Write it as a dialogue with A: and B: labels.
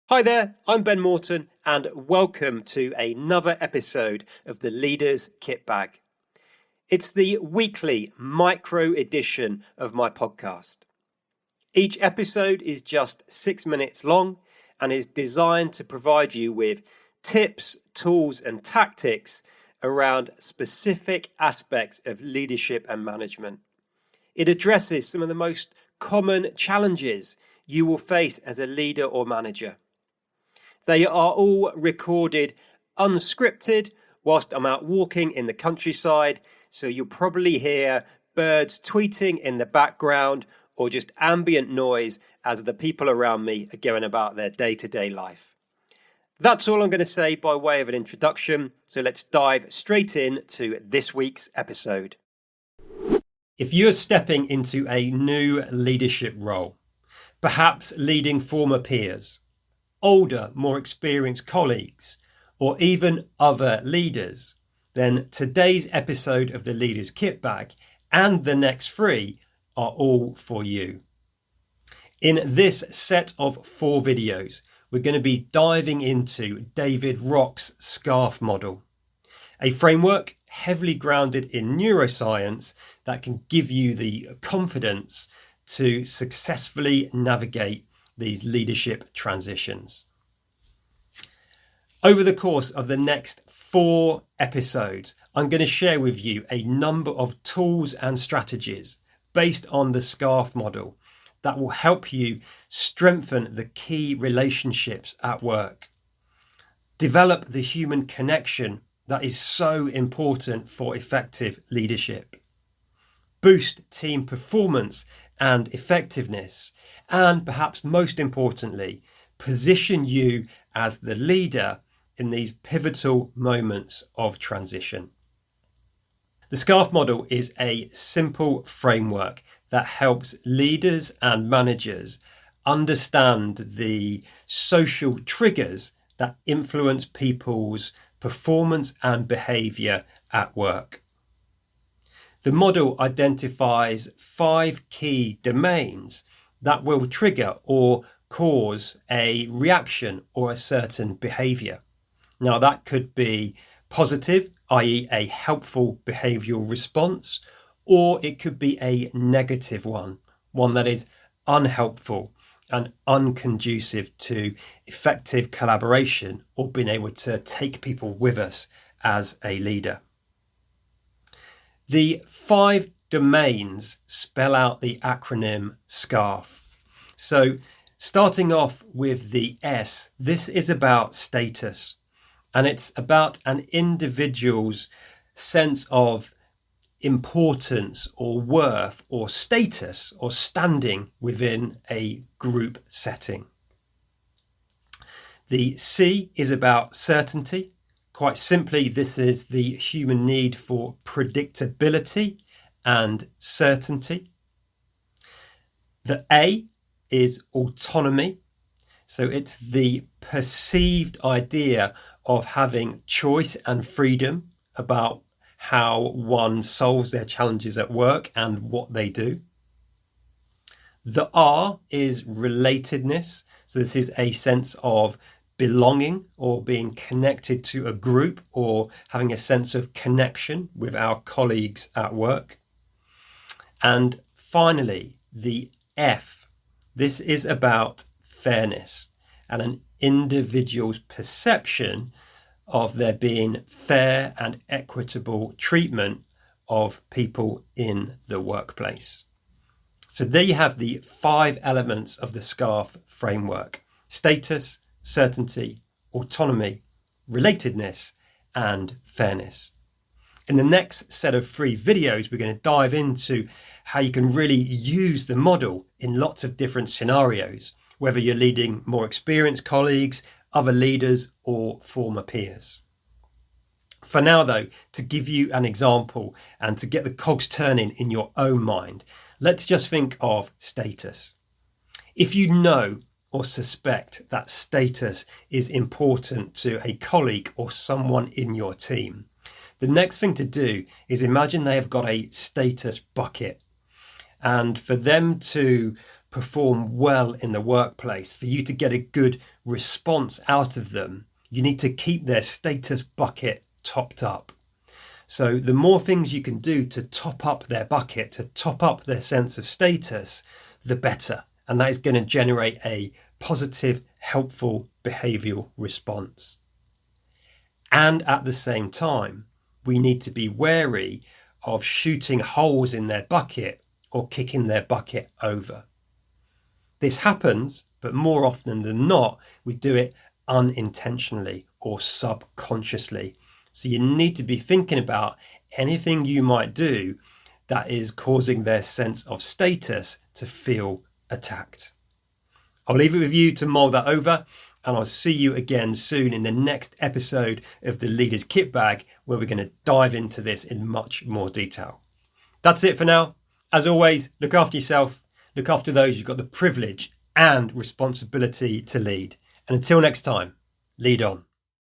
A: Hi there, I'm Ben Morton, and welcome to another episode of the Leaders Kit Bag. It's the weekly micro edition of my podcast. Each episode is just 6 minutes long and is designed to provide you with tips, tools, and tactics around specific aspects of leadership and management. It addresses some of the most common challenges you will face as a leader or manager. They are all recorded unscripted whilst I'm out walking in the countryside, so you'll probably hear birds tweeting in the background or just ambient noise as the people around me are going about their day-to-day life. That's all I'm going to say by way of an introduction, so let's dive straight into this week's episode. If you're stepping into a new leadership role, perhaps leading former peers, older, more experienced colleagues, or even other leaders, then today's episode of the Leaders Kit Bag and the next 3 are all for you. In this set of 4 videos, we're going to be diving into David Rock's SCARF model, a framework heavily grounded in neuroscience that can give you the confidence to successfully navigate these leadership transitions. Over the course of the next 4 episodes, I'm going to share with you a number of tools and strategies based on the SCARF model that will help you strengthen the key relationships at work, develop the human connection that is so important for effective leadership, boost team performance and effectiveness, and perhaps most importantly, position you as the leader in these pivotal moments of transition. The SCARF model is a simple framework that helps leaders and managers understand the social triggers that influence people's performance and behaviour at work. The model identifies 5 key domains that will trigger or cause a reaction or a certain behaviour. Now, that could be positive, i.e. a helpful behavioural response, or it could be a negative one that is unhelpful and unconducive to effective collaboration or being able to take people with us as a leader. The 5 domains spell out the acronym SCARF. So starting off with the S, this is about status, and it's about an individual's sense of importance or worth or status or standing within a group setting. The C is about certainty. Quite simply, this is the human need for predictability and certainty. The A is autonomy. So it's the perceived idea of having choice and freedom about how one solves their challenges at work and what they do. The R is relatedness. So this is a sense of belonging or being connected to a group or having a sense of connection with our colleagues at work. And finally, the F. This is about fairness and an individual's perception of there being fair and equitable treatment of people in the workplace. So there you have the 5 elements of the SCARF framework: status, certainty, autonomy, relatedness, and fairness. In the next set of 3 videos, we're going to dive into how you can really use the model in lots of different scenarios, whether you're leading more experienced colleagues, other leaders, or former peers. For now, though, to give you an example and to get the cogs turning in your own mind, let's just think of status. If you know or suspect that status is important to a colleague or someone in your team, the next thing to do is imagine they have got a status bucket, and for them to perform well in the workplace, for you to get a good response out of them, you need to keep their status bucket topped up. So the more things you can do to top up their bucket, to top up their sense of status, the better. And that is going to generate a positive, helpful behavioural response. And at the same time, we need to be wary of shooting holes in their bucket or kicking their bucket over. This happens, but more often than not, we do it unintentionally or subconsciously. So you need to be thinking about anything you might do that is causing their sense of status to feel attacked. I'll leave it with you to mull that over, and I'll see you again soon in the next episode of the Leader's Kit Bag, where we're going to dive into this in much more detail. That's it for now. As always, look after yourself, look after those you've got the privilege and responsibility to lead. And until next time, lead on.